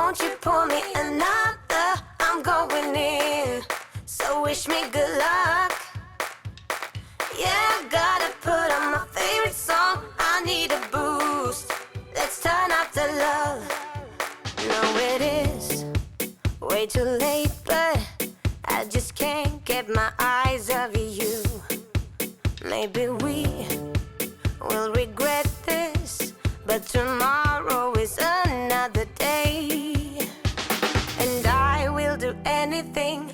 won't you pour me another? I'm going in, so wish me good luck. Yeah, I gotta put on my favorite song. I need a boost. Let's turn up the love. No, it is way too late, but I just can't get my eyes off you. Maybe we will regret this, but tomorrow is another day, and I will do anything.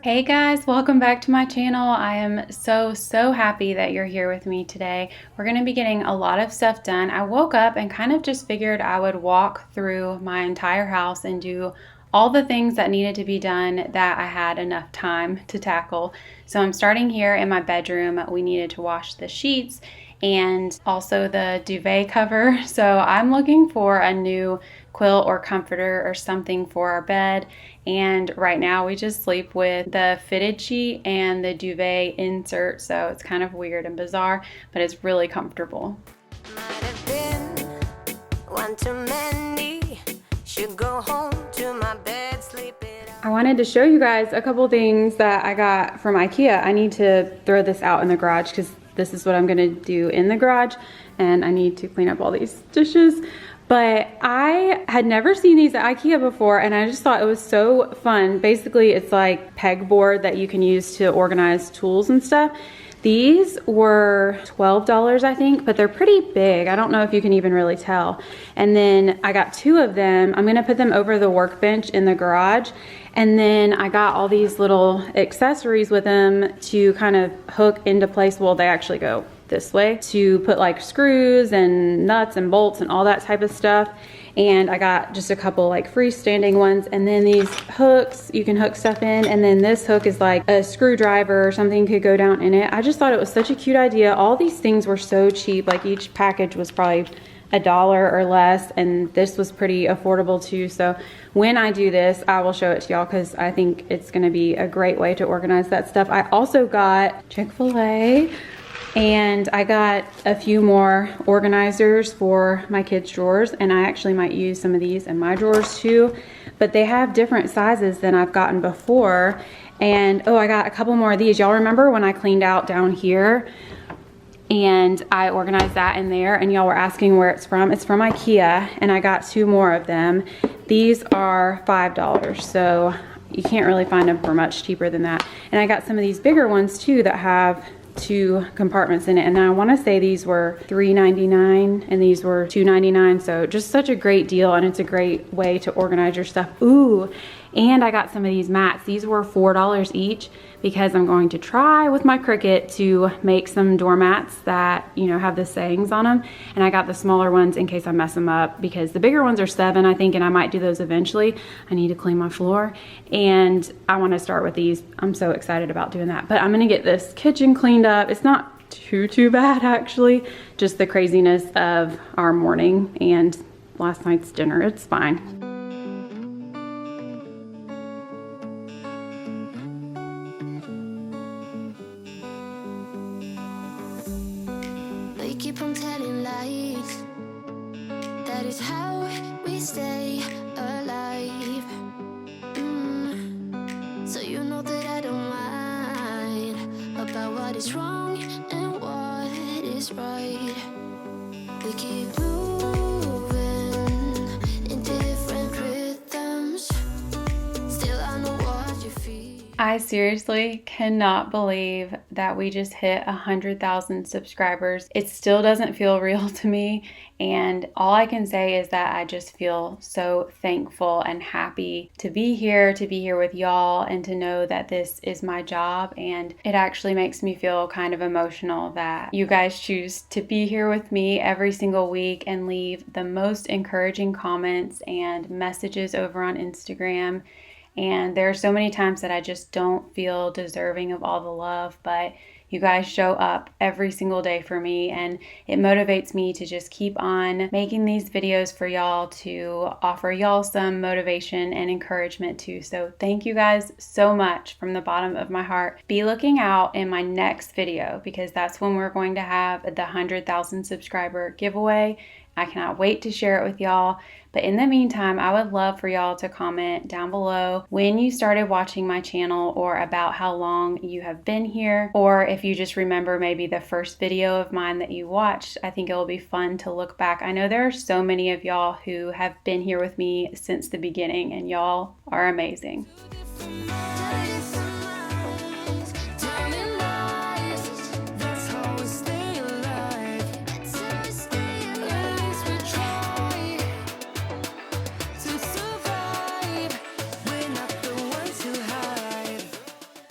Hey guys, welcome back to my channel. I am so happy that you're here with me today. We're going to be getting a lot of stuff done. I woke up and kind of just figured I would walk through my entire house and do all the things that needed to be done that I had enough time to tackle. So I'm starting here in my bedroom. We needed to wash the sheets and also the duvet cover. So I'm looking for a new quilt or comforter or something for our bed. And right now we just sleep with the fitted sheet and the duvet insert. So it's kind of weird and bizarre, but it's really comfortable. Might have been one too many. Should go home to my bed, sleep it out. I wanted to show you guys a couple things that I got from IKEA. I need to throw this out in the garage because this is what I'm gonna do in the garage, and I need to clean up all these dishes. But I had never seen these at IKEA before, and I just thought it was so fun. Basically, it's like pegboard that you can use to organize tools and stuff. These were $12, I think, but they're pretty big. I don't know if you can even really tell. And then I got two of them. I'm gonna put them over the workbench in the garage. And then I got all these little accessories with them to kind of hook into place. Well, they actually go this way to put like screws and nuts and bolts and all that type of stuff. And I got just a couple like freestanding ones, and then these hooks you can hook stuff in, and then this hook is like a screwdriver or something could go down in it. I just thought it was such a cute idea. All these things were so cheap, like each package was probably $1 or less, and this was pretty affordable too. So when I do this, I will show it to y'all because I think it's going to be a great way to organize that stuff. I also got Chick-fil-A, and I got a few more organizers for my kids' drawers, and I actually might use some of these in my drawers too, but they have different sizes than I've gotten before. And oh, I got a couple more of these. Y'all remember when I cleaned out down here and I organized that in there, and y'all were asking where it's from? It's from IKEA, and I got two more of them. These are $5, so you can't really find them for much cheaper than that. And I got some of these bigger ones too that have two compartments in it, and I want to say these were $3.99 and these were $2.99. So just such a great deal, and it's a great way to organize your stuff. Ooh, and I got some of these mats. These were $4 each because I'm going to try with my Cricut to make some doormats that, you know, have the sayings on them. And I got the smaller ones in case I mess them up, because the bigger ones are $7, I think, and I might do those eventually. I need to clean my floor, and I want to start with these. I'm so excited about doing that. But I'm gonna get this kitchen cleaned up. It's not too bad actually, just the craziness of our morning and last night's dinner. It's fine. They keep on telling lies. That is how we stay alive. So you know that I don't mind about what is wrong and what is right. We keep moving in different rhythms. Still I know what you feel. I seriously cannot believe that we just hit 100,000 subscribers. It still doesn't feel real to me, and all I can say is that I just feel so thankful and happy to be here with y'all, and to know that this is my job. And it actually makes me feel kind of emotional that you guys choose to be here with me every single week and leave the most encouraging comments and messages over on Instagram. And there are so many times that I just don't feel deserving of all the love, but you guys show up every single day for me, and it motivates me to just keep on making these videos for y'all, to offer y'all some motivation and encouragement too. So thank you guys so much from the bottom of my heart. Be looking out in my next video, because that's when we're going to have the 100,000 subscriber giveaway. I cannot wait to share it with y'all. But in the meantime, I would love for y'all to comment down below when you started watching my channel, or about how long you have been here, or if you just remember maybe the first video of mine that you watched. I think it will be fun to look back. I know there are so many of y'all who have been here with me since the beginning, and y'all are amazing.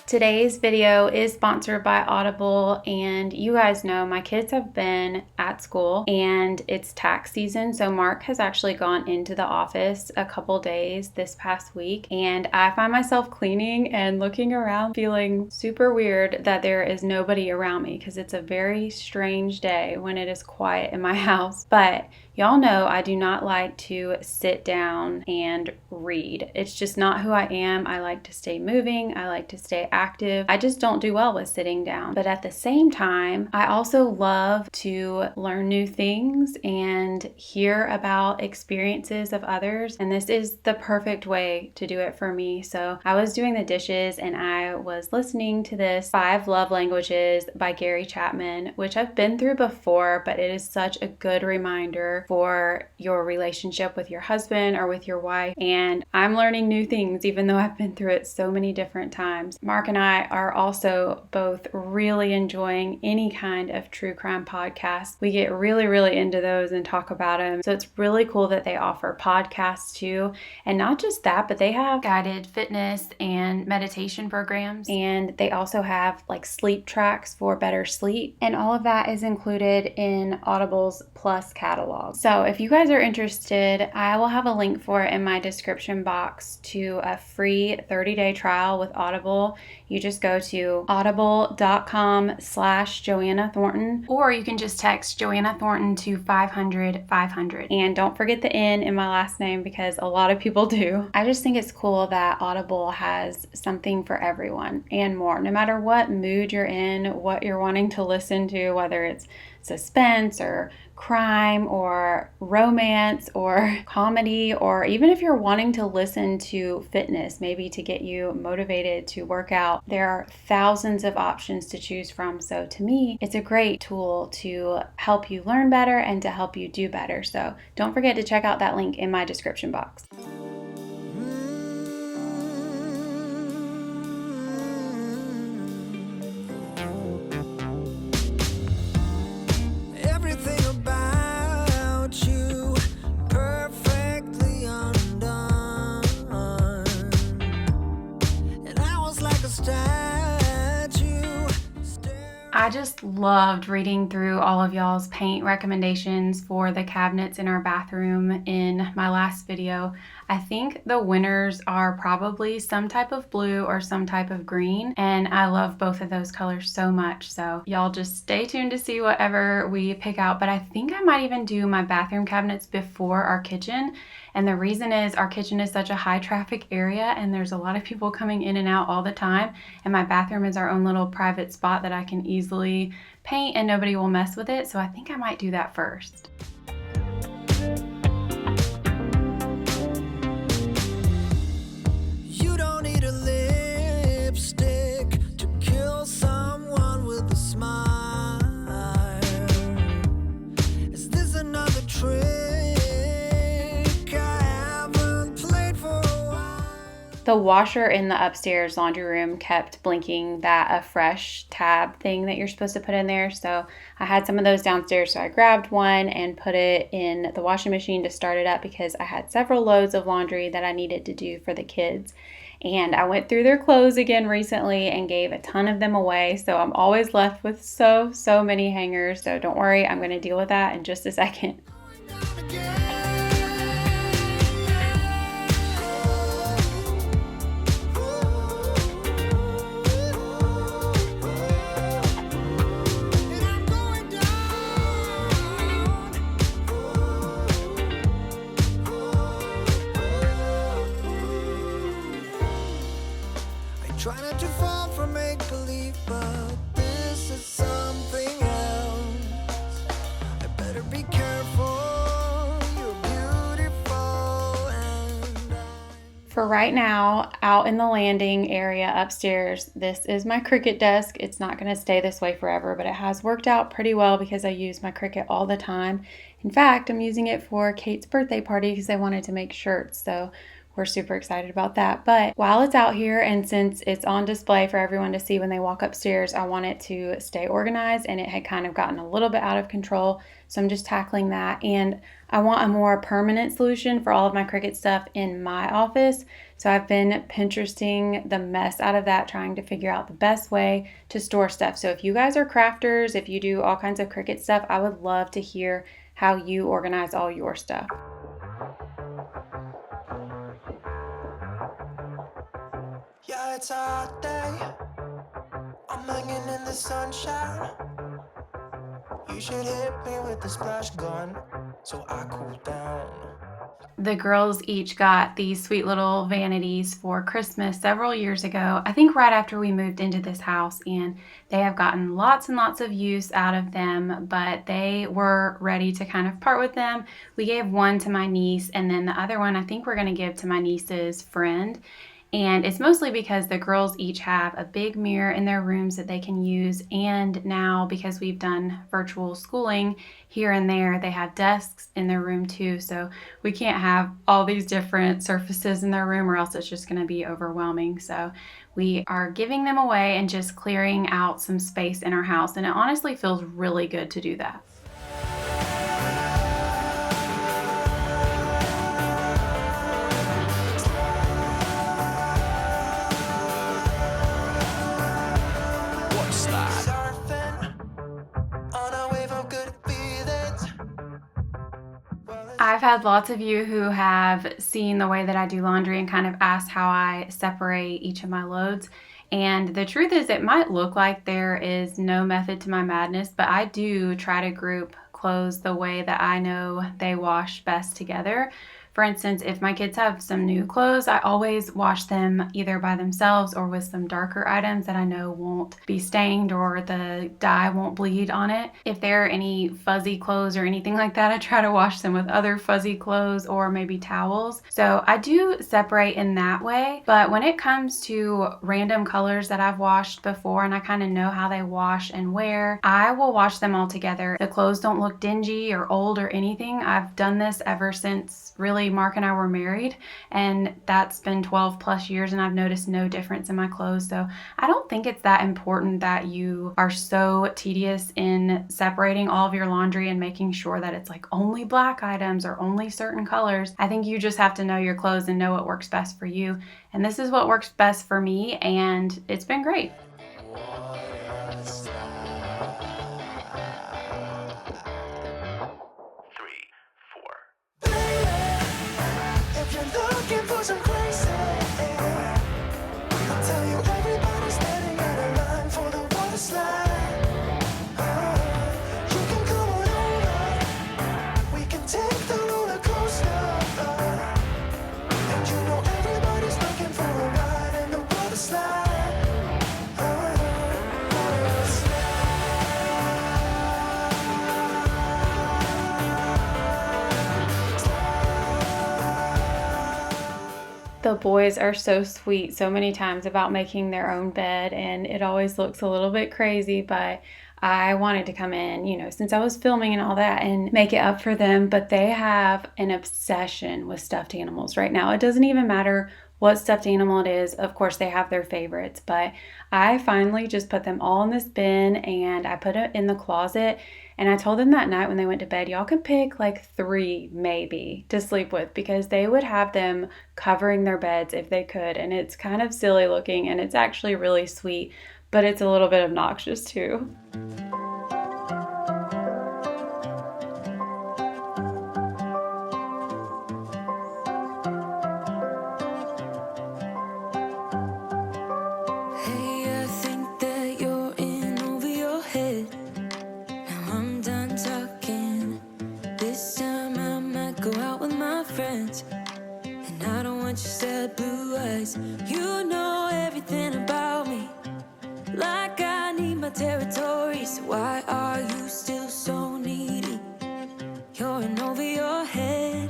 Today's video is sponsored by Audible, and you guys know my kids have been at school and it's tax season, so Mark has actually gone into the office a couple days this past week, and I find myself cleaning and looking around feeling super weird that there is nobody around me, because it's a very strange day when it is quiet in my house. But y'all know I do not like to sit down and read. It's just not who I am. I like to stay moving. I like to stay active. I just don't do well with sitting down. But at the same time, I also love to learn new things and hear about experiences of others. And this is the perfect way to do it for me. So I was doing the dishes and I was listening to this 5 Love Languages by Gary Chapman, which I've been through before, but it is such a good reminder for your relationship with your husband or with your wife. And I'm learning new things, even though I've been through it so many different times. Mark and I are also both really enjoying any kind of true crime podcast. We get really into those and talk about them. So it's really cool that they offer podcasts too. And not just that, but they have guided fitness and meditation programs. And they also have like sleep tracks for better sleep. And all of that is included in Audible's Plus catalog. So if you guys are interested, I will have a link for it in my description box to a free 30-day trial with Audible. You just go to audible.com/joannathornton, or you can just text Joanna Thornton to 500-500. And don't forget the N in my last name, because a lot of people do. I just think it's cool that Audible has something for everyone and more. No matter what mood you're in, what you're wanting to listen to, whether it's suspense or crime or romance or comedy, or even if you're wanting to listen to fitness, maybe to get you motivated to work out, there are thousands of options to choose from. So to me, it's a great tool to help you learn better and to help you do better. So don't forget to check out that link in my description box. I just loved reading through all of y'all's paint recommendations for the cabinets in our bathroom in my last video. I think the winners are probably some type of blue or some type of green, and I love both of those colors so much. So y'all just stay tuned to see whatever we pick out. But I think I might even do my bathroom cabinets before our kitchen. And the reason is our kitchen is such a high traffic area and there's a lot of people coming in and out all the time. And my bathroom is our own little private spot that I can easily paint and nobody will mess with it. So I think I might do that first. You don't need a lipstick to kill someone with a smile. Is this another trick? The washer in the upstairs laundry room kept blinking that a fresh tab thing that you're supposed to put in there. So I had some of those downstairs, so I grabbed one and put it in the washing machine to start it up, because I had several loads of laundry that I needed to do for the kids. And I went through their clothes again recently and gave a ton of them away. So I'm always left with so many hangers. So don't worry, I'm going to deal with that in just a second. Try not to fall for make-believe, but this is something else. I better be careful, you're beautiful. For right now, out in the landing area upstairs, this is my Cricut desk. It's not going to stay this way forever, but it has worked out pretty well because I use my Cricut all the time. In fact, I'm using it for Kate's birthday party because I wanted to make shirts, so we're super excited about that. But while it's out here and since it's on display for everyone to see when they walk upstairs, I want it to stay organized, and it had kind of gotten a little bit out of control. So I'm just tackling that, and I want a more permanent solution for all of my Cricut stuff in my office. So I've been Pinteresting the mess out of that, trying to figure out the best way to store stuff. So if you guys are crafters, if you do all kinds of Cricut stuff, I would love to hear how you organize all your stuff. Yeah, it's a hot day. I'm hanging in the sunshine. You should hit me with the splash gun so I cool down. The girls each got these sweet little vanities for Christmas several years ago, I think right after we moved into this house, and they have gotten lots and lots of use out of them, but they were ready to kind of part with them. We gave one to my niece, and then the other one I think we're going to give to my niece's friend. And it's mostly because the girls each have a big mirror in their rooms that they can use. And now, because we've done virtual schooling here and there, they have desks in their room too. So we can't have all these different surfaces in their room, or else it's just going to be overwhelming. So we are giving them away and just clearing out some space in our house. And it honestly feels really good to do that. I've had lots of you who have seen the way that I do laundry and kind of asked how I separate each of my loads. And the truth is, it might look like there is no method to my madness, but I do try to group clothes the way that I know they wash best together. For instance, if my kids have some new clothes, I always wash them either by themselves or with some darker items that I know won't be stained or the dye won't bleed on it. If there are any fuzzy clothes or anything like that, I try to wash them with other fuzzy clothes or maybe towels. So I do separate in that way, but when it comes to random colors that I've washed before and I kind of know how they wash and wear, I will wash them all together. The clothes don't look dingy or old or anything. I've done this ever since really Mark and I were married, and that's been 12 plus years, and I've noticed no difference in my clothes. So I don't think it's that important that you are so tedious in separating all of your laundry and making sure that it's like only black items or only certain colors. I think you just have to know your clothes and know what works best for you. And this is what works best for me, and it's been great. The boys are so sweet so many times about making their own bed, and it always looks a little bit crazy, but I wanted to come in, since I was filming and all that, and make it up for them. But they have an obsession with stuffed animals right now. It doesn't even matter what stuffed animal it is. Of course, they have their favorites, but I finally just put them all in this bin and I put it in the closet. And I told them that night when they went to bed, y'all could pick like 3 maybe to sleep with, because they would have them covering their beds if they could. And it's kind of silly looking, and it's actually really sweet, but it's a little bit obnoxious too. You know everything about me, like I need my territory. So why are you still so needy? You're in over your head.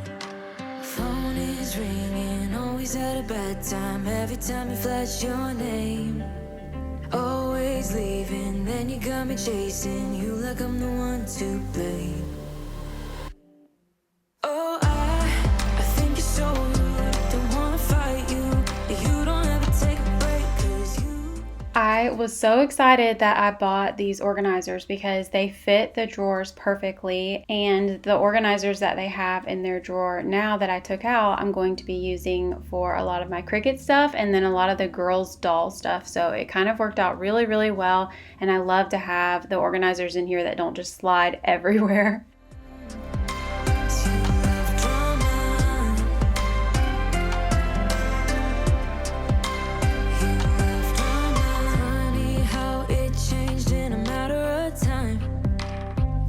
Phone is ringing, always always had a bad time every time you flash your name. Always leaving, then you got me chasing you like I'm the one to blame. Oh, I think you're so rude, don't wanna fight you, but you don't ever take a break, 'cause you... I was so excited that I bought these organizers because they fit the drawers perfectly, and the organizers that they have in their drawer now that I took out, I'm going to be using for a lot of my Cricut stuff and then a lot of the girls' doll stuff. So it kind of worked out really, really well, and I love to have the organizers in here that don't just slide everywhere.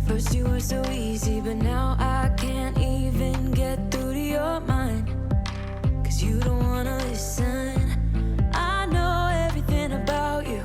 First you were so easy, but now I can't even get through to your mind, 'cause you don't wanna listen. I know everything about you,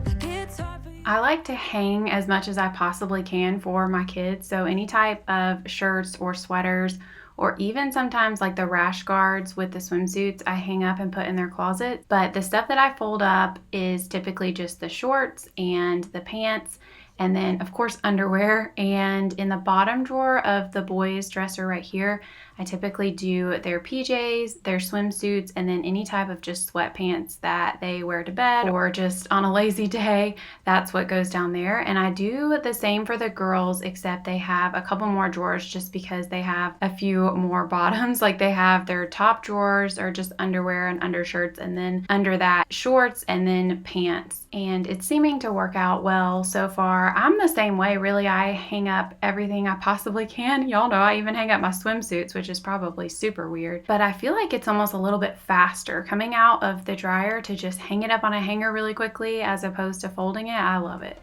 like it's hard for you. I like to hang as much as I possibly can for my kids, so any type of shirts or sweaters, or even sometimes like the rash guards with the swimsuits, I hang up and put in their closet. But the stuff that I fold up is typically just the shorts and the pants, and then of course underwear. And in the bottom drawer of the boys' dresser right here, I typically do their PJs, their swimsuits, and then any type of just sweatpants that they wear to bed or just on a lazy day. That's what goes down there. And I do the same for the girls, except they have a couple more drawers just because they have a few more bottoms. Like they have their top drawers or just underwear and undershirts, and then under that shorts and then pants. And it's seeming to work out well so far. I'm the same way, really. I hang up everything I possibly can. Y'all know I even hang up my swimsuits, which is probably super weird. But I feel like it's almost a little bit faster coming out of the dryer to just hang it up on a hanger really quickly as opposed to folding it. I love it.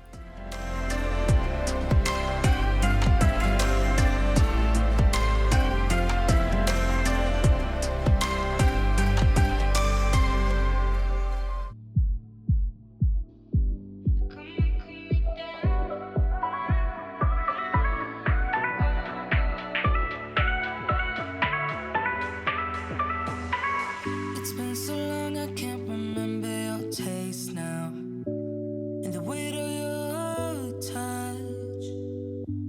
It's been so long I can't remember your taste now, and the weight of your touch.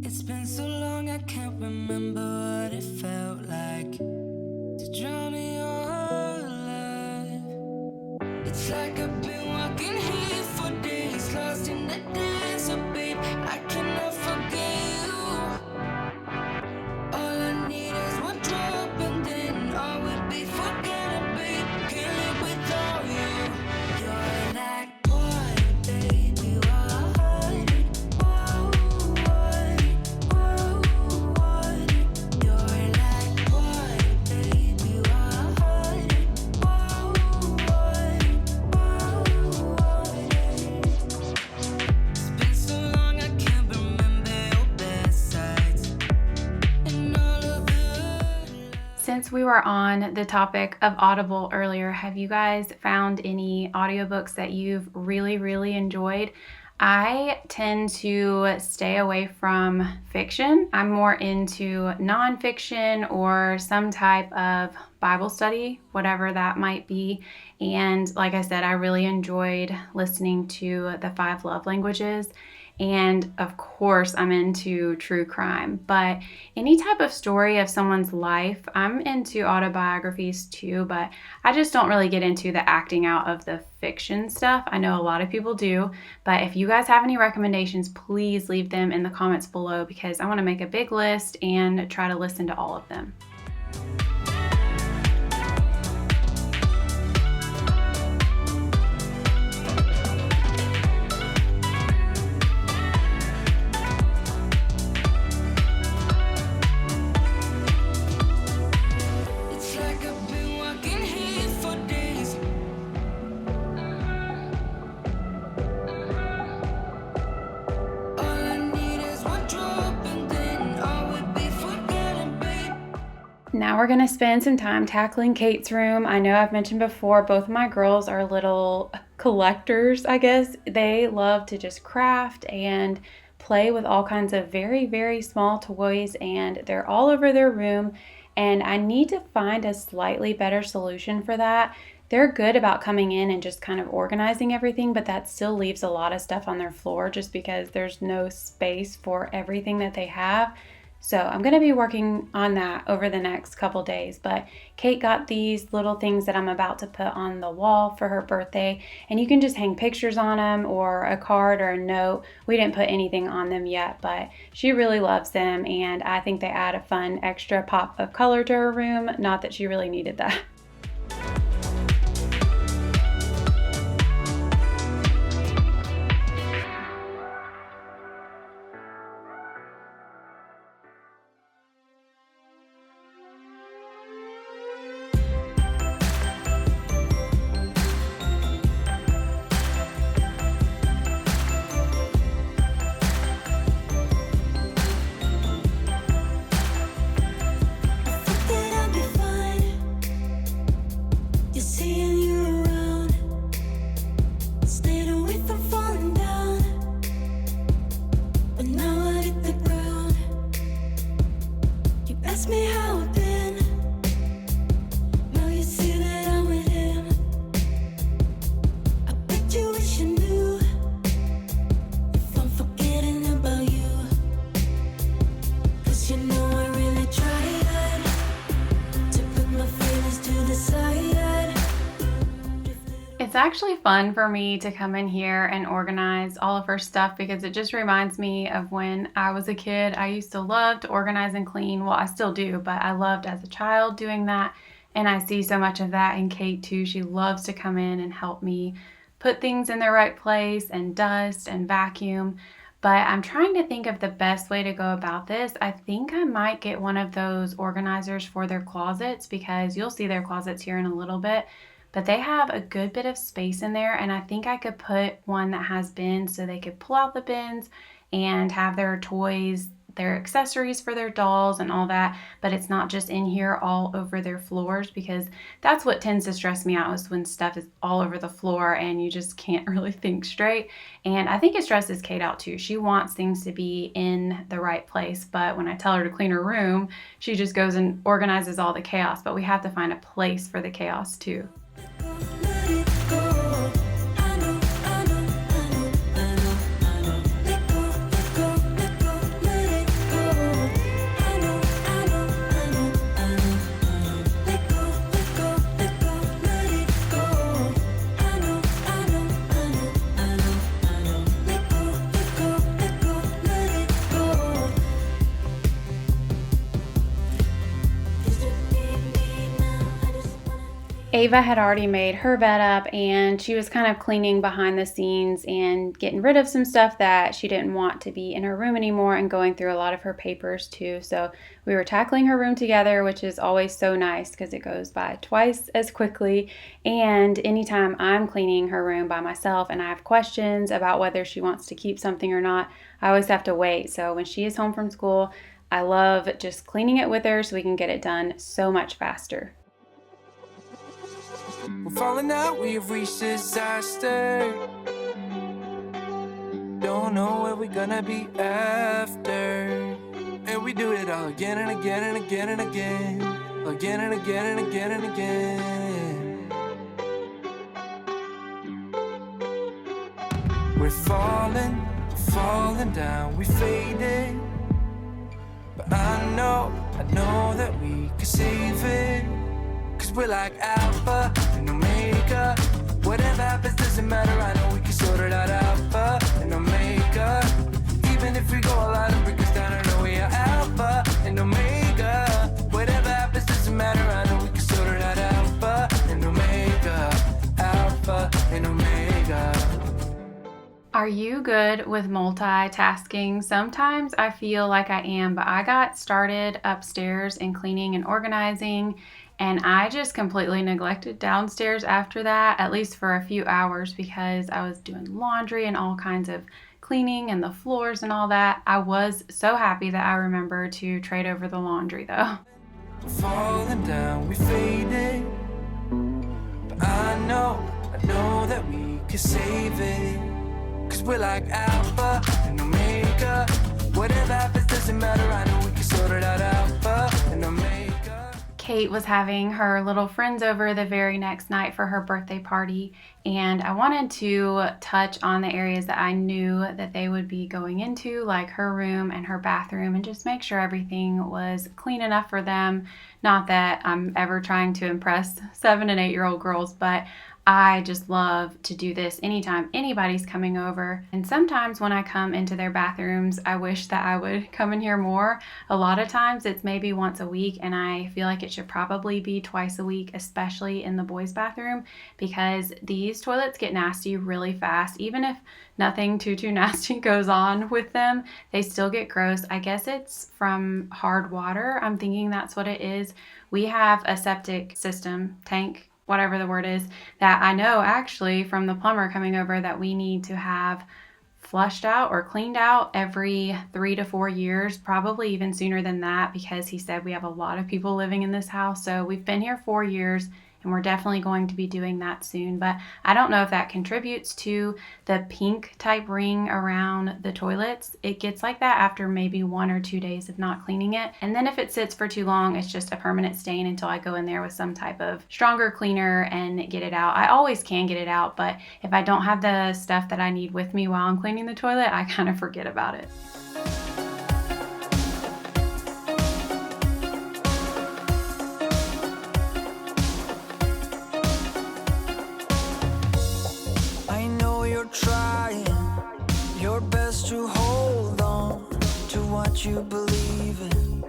It's been so long I can't remember what it felt like to drown in your love. It's like I've been walking here for days, lost in the dance, so babe, I cannot forget you. All I need is one drop and then all will be forgotten, babe. Can't live without you. You're like water, baby, water. Whoa, whoa, whoa. You're like water, baby, water. Whoa, whoa. It's been so long I can't remember your best sides and all of the... Since we were on the topic of Audible earlier, have you guys found any audiobooks that you've really, really enjoyed? I tend to stay away from fiction. I'm more into nonfiction or some type of Bible study, whatever that might be. And like I said, I really enjoyed listening to the 5 love languages. And of course, I'm into true crime, but any type of story of someone's life, I'm into autobiographies too, but I just don't really get into the acting out of the fiction stuff. I know a lot of people do, but if you guys have any recommendations, please leave them in the comments below, because I want to make a big list and try to listen to all of them. It's like I've been walking here for days. All I need is one drop and then all will be forgotten, babe. Now we're gonna spend some time tackling Kate's room. I know I've mentioned before, both of my girls are little collectors, I guess. They love to just craft and play with all kinds of very, very small toys, and they're all over their room. and I need to find a slightly better solution for that. They're good about coming in and just kind of organizing everything, but that still leaves a lot of stuff on their floor just because there's no space for everything that they have. So I'm going to be working on that over the next couple days. But Kate got these little things that I'm about to put on the wall for her birthday, and you can just hang pictures on them or a card or a note. We didn't put anything on them yet, but she really loves them, and I think they add a fun extra pop of color to her room. Not that she really needed that. It's actually fun for me to come in here and organize all of her stuff because it just reminds me of when I was a kid. I used to love to organize and clean. Well, I still do, but I loved as a child doing that. And I see so much of that in Kate too. She loves to come in and help me put things in their right place and dust and vacuum. But I'm trying to think of the best way to go about this. I think I might get one of those organizers for their closets because you'll see their closets here in a little bit. But they have a good bit of space in there, and I think I could put one that has bins so they could pull out the bins and have their toys, their accessories for their dolls and all that, but it's not just in here all over their floors, because that's what tends to stress me out is when stuff is all over the floor and you just can't really think straight. And I think it stresses Kate out too. She wants things to be in the right place, but when I tell her to clean her room, she just goes and organizes all the chaos, but we have to find a place for the chaos too. Ava had already made her bed up and she was kind of cleaning behind the scenes and getting rid of some stuff that she didn't want to be in her room anymore and going through a lot of her papers too. So we were tackling her room together, which is always so nice because it goes by twice as quickly. And anytime I'm cleaning her room by myself and I have questions about whether she wants to keep something or not, I always have to wait. So when she is home from school, I love just cleaning it with her so we can get it done so much faster. We're falling out, we have reached disaster. Don't know where we're gonna be after. And we do it all again and again and again and again. Again and again and again and again. We're falling down, we faded. But I know that we can save it. Cause we're like alpha and omega. Whatever happens doesn't matter, I know we can sort it out. Alpha and omega. Even if we go all out and break us down, I know we are alpha and omega. Whatever happens doesn't matter, I know we can sort it out. Alpha and omega. Alpha and omega. Are you good with multitasking? Sometimes I feel like I am, but I got started upstairs in cleaning and organizing, and I just completely neglected downstairs after that, at least for a few hours, because I was doing laundry and all kinds of cleaning and the floors and all that. I was so happy that I remembered to trade over the laundry though. Falling down, we faded. But I know that we can save it. Cause we're like alpha and omega. Whatever happens doesn't matter, I know we can sort it out. Alpha and omega. Kate was having her little friends over the very next night for her birthday party, and I wanted to touch on the areas that I knew that they would be going into, like her room and her bathroom, and just make sure everything was clean enough for them. Not that I'm ever trying to impress 7 and 8-year-old girls, but I just love to do this anytime anybody's coming over. And sometimes when I come into their bathrooms, I wish that I would come in here more. A lot of times it's maybe once a week, and I feel like it should probably be twice a week, especially in the boys' bathroom, because these toilets get nasty really fast. Even if nothing too nasty goes on with them, they still get gross. I guess it's from hard water. I'm thinking that's what it is. We have a septic system, tank, whatever the word is, that I know actually from the plumber coming over that we need to have flushed out or cleaned out every 3 to 4 years, probably even sooner than that, because he said we have a lot of people living in this house. So we've been here 4 years, and we're definitely going to be doing that soon. But I don't know if that contributes to the pink type ring around the toilets. It gets like that after maybe 1 or 2 days of not cleaning it. And then if it sits for too long, it's just a permanent stain until I go in there with some type of stronger cleaner and get it out. I always can get it out, but if I don't have the stuff that I need with me while I'm cleaning the toilet, I kind of forget about it. Trying your best to hold on to what you believe in,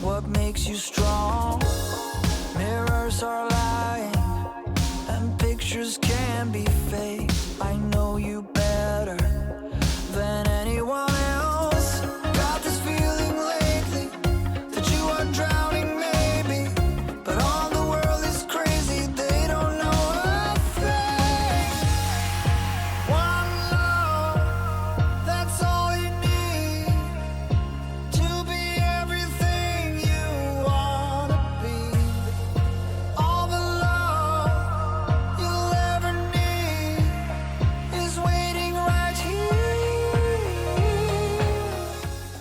what makes you strong. Mirrors are lying and pictures can be fake. I know you better than anyone else. Got this feeling lately that you are drowning maybe, but all the world is crazy, they don't know a thing. One love, that's all you need to be everything you wanna be. All the love you'll ever need is waiting right here.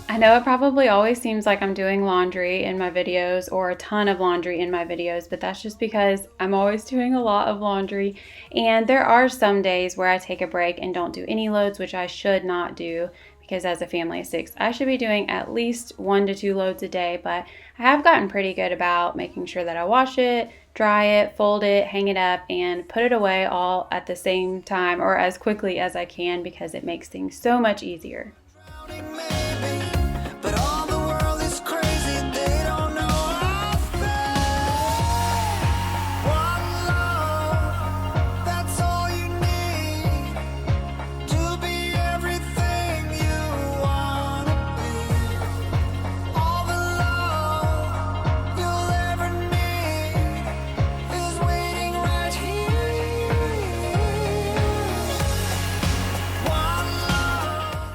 I know it probably always seems like I'm doing laundry in my videos, or a ton of laundry in my videos, but that's just because I'm always doing a lot of laundry. And there are some days where I take a break and don't do any loads, which I should not do, because as a family of 6, I should be doing at least 1 to 2 loads a day. But I have gotten pretty good about making sure that I wash it, dry it, fold it, hang it up, and put it away all at the same time, or as quickly as I can, because it makes things so much easier. Maybe, but all the world is crazy, they don't know a thing. One love, that's all you need to be everything you wanna be. All the love you'll ever need is waiting right here. One love.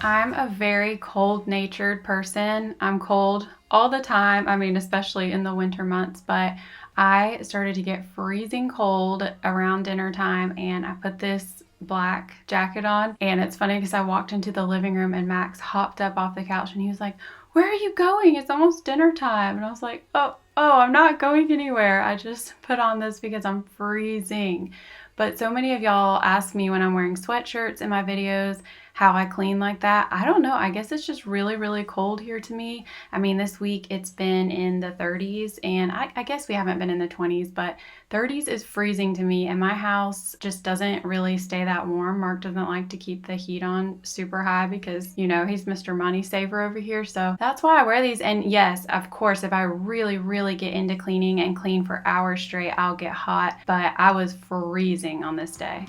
I'm a very cold-natured person. I'm cold all the time. I mean, especially in the winter months, but I started to get freezing cold around dinner time, and I put this black jacket on. And it's funny because I walked into the living room and Max hopped up off the couch and he was like, "Where are you going? It's almost dinner time." And I was like, oh, I'm not going anywhere. I just put on this because I'm freezing. But so many of y'all ask me when I'm wearing sweatshirts in my videos how I clean like that. I don't know. I guess it's just really cold here to me. I mean, this week it's been in the 30s, and I guess we haven't been in the 20s, but 30s is freezing to me, and my house just doesn't really stay that warm. Mark doesn't like to keep the heat on super high because, you know, he's Mr. Money Saver over here. So that's why I wear these. And yes, of course, if I really get into cleaning and clean for hours straight, I'll get hot. But I was freezing on this day.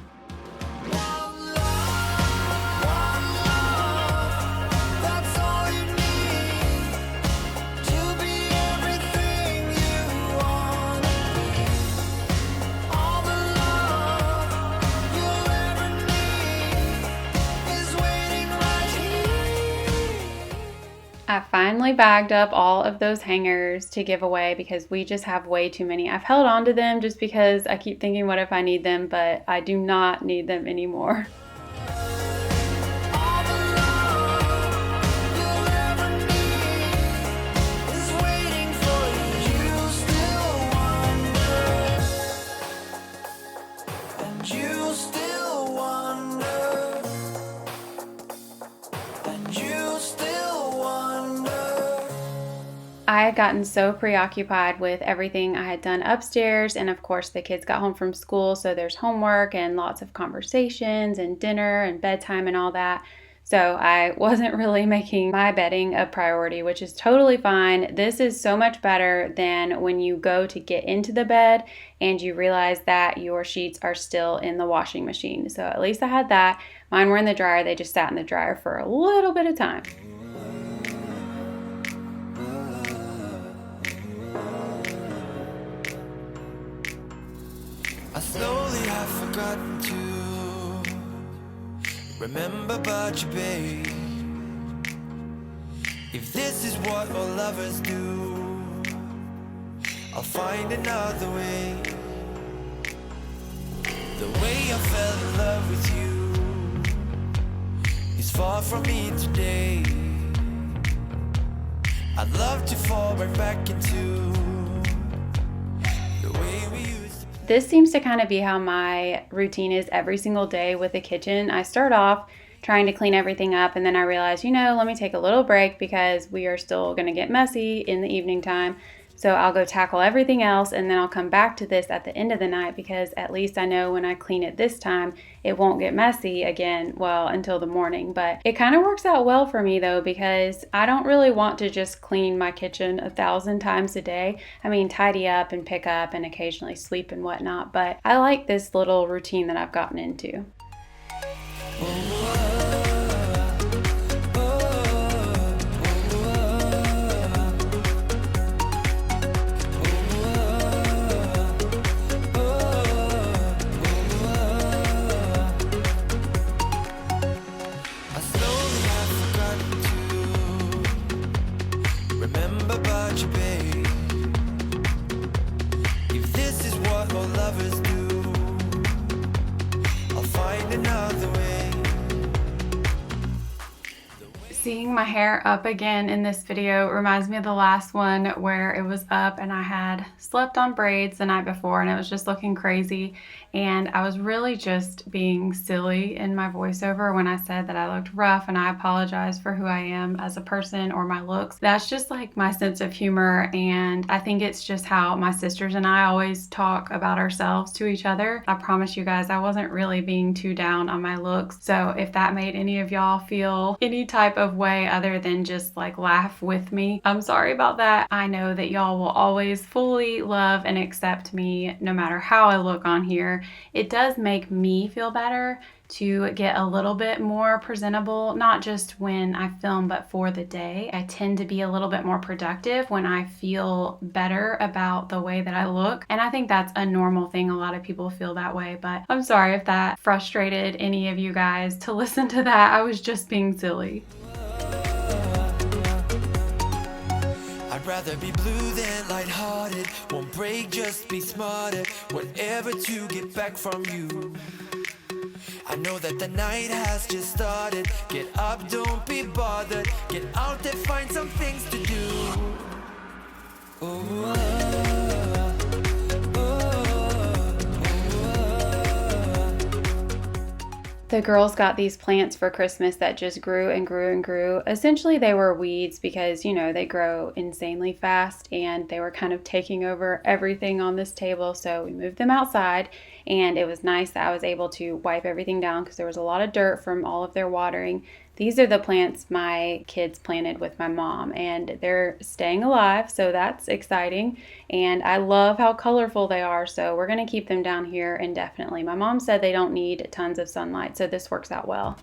I finally bagged up all of those hangers to give away because we just have way too many. I've held on to them just because I keep thinking, what if I need them? But I do not need them anymore. Still I had gotten so preoccupied with everything I had done upstairs, and of course the kids got home from school, so there's homework and lots of conversations and dinner and bedtime and all that. So I wasn't really making my bedding a priority, which is totally fine. This is so much better than when you go to get into the bed and you realize that your sheets are still in the washing machine. So at least I had that. Mine were in the dryer. They just sat in the dryer for a little bit of time. I slowly have forgotten to remember about you, babe. If this is what all lovers do, I'll find another way. The way I fell in love with you is far from me today. I'd love to fall right back into the way we used to. This seems to kind of be how my routine is every single day with the kitchen. I start off trying to clean everything up, and then I realize, let me take a little break because we are still going to get messy in the evening time. So I'll go tackle everything else, and then I'll come back to this at the end of the night because at least I know when I clean it this time, it won't get messy again, well, until the morning. But it kind of works out well for me though, because I don't really want to just clean my kitchen 1,000 times a day. I mean, tidy up and pick up and occasionally sweep and whatnot, but I like this little routine that I've gotten into. Seeing my hair up again in this video reminds me of the last one where it was up and I had slept on braids the night before and it was just looking crazy, and I was really just being silly in my voiceover when I said that I looked rough, and I apologize for who I am as a person or my looks. That's just like my sense of humor, and I think it's just how my sisters and I always talk about ourselves to each other. I promise you guys I wasn't really being too down on my looks, so if that made any of y'all feel any type of way other than just like laugh with me, I'm sorry about that. I know that y'all will always fully love and accept me no matter how I look on here. It does make me feel better to get a little bit more presentable, not just when I film, but for the day. I tend to be a little bit more productive when I feel better about the way that I look, and I think that's a normal thing. A lot of people feel that way, but I'm sorry if that frustrated any of you guys to listen to that. I was just being silly. I'd rather be blue than lighthearted. Won't break, just be smarter. Whatever to get back from you. I know that the night has just started. Get up, don't be bothered. Get out there, find some things to do. The girls got these plants for Christmas that just grew and grew and grew. Essentially, they were weeds because, they grow insanely fast, and they were kind of taking over everything on this table. So we moved them outside, and it was nice that I was able to wipe everything down because there was a lot of dirt from all of their watering. These are the plants my kids planted with my mom, and they're staying alive, so that's exciting. And I love how colorful they are, so we're going to keep them down here indefinitely. My mom said they don't need tons of sunlight, so this works out well.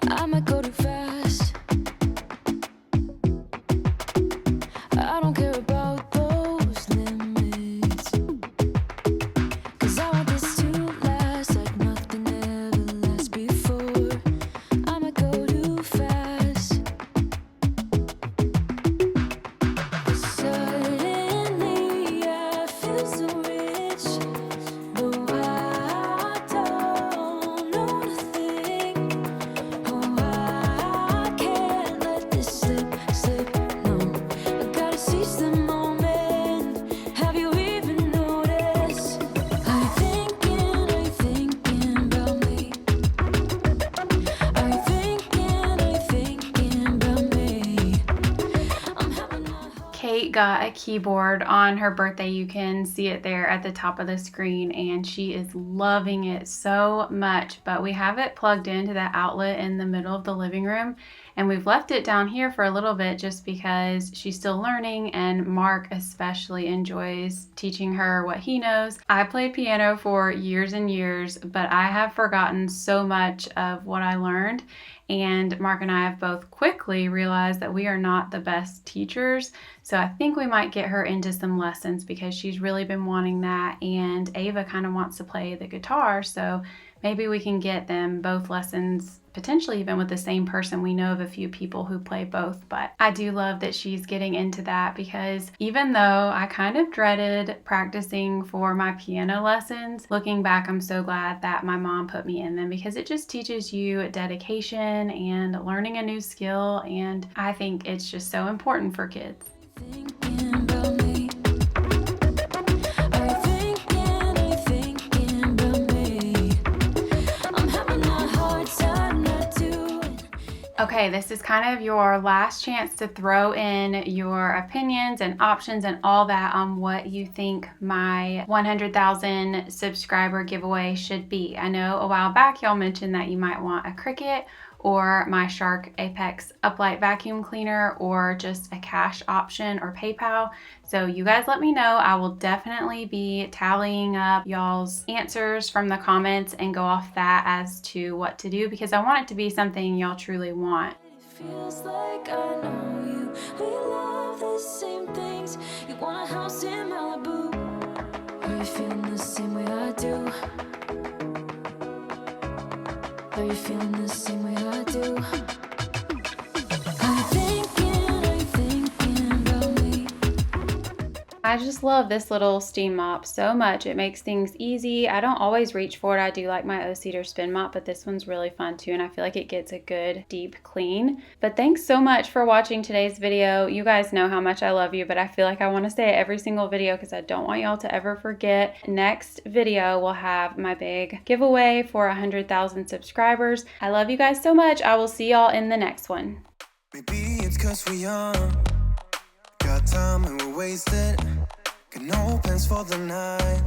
I might go too fast. I don't care about those limits, 'cause I want this to last like nothing ever lasts before. I might go too fast. Suddenly got a keyboard on her birthday. You can see it there at the top of the screen, and she is loving it so much. But we have it plugged into that outlet in the middle of the living room, and we've left it down here for a little bit just because she's still learning, and Mark especially enjoys teaching her what he knows. I played piano for years and years, but I have forgotten so much of what I learned. And Mark and I have both quickly realized that we are not the best teachers. So I think we might get her into some lessons because she's really been wanting that. And Ava kind of wants to play the guitar. So maybe we can get them both lessons, potentially even with the same person. We know of a few people who play both, but I do love that she's getting into that, because even though I kind of dreaded practicing for my piano lessons, looking back, I'm so glad that my mom put me in them, because it just teaches you dedication and learning a new skill, and I think it's just so important for kids. Thinking about me. Are you thinking about me? I'm having a hard time not doing. Okay, this is kind of your last chance to throw in your opinions and options and all that on what you think my 100,000 subscriber giveaway should be. I know a while back y'all mentioned that you might want a Cricut or my Shark Apex Uplight vacuum cleaner, or just a cash option or PayPal. So you guys let me know. I will definitely be tallying up y'all's answers from the comments and go off that as to what to do, because I want it to be something y'all truly want. It feels like I know you. We love the same things. You want a house in Malibu. Are you feeling the same way I do? Are you feeling the same way I do? Are you thinking about me? I just love this little steam mop so much. It makes things easy. I don't always reach for it. I do like my O-Cedar spin mop, but this one's really fun too, and I feel like it gets a good deep clean. But thanks so much for watching today's video. You guys know how much I love you, but I feel like I want to say it every single video because I don't want y'all to ever forget. Next video will have my big giveaway for 100,000 subscribers. I love you guys so much. I will see y'all in the next one. Maybe it's 'cause we're young, got time and we're wasted, got no plans for the night.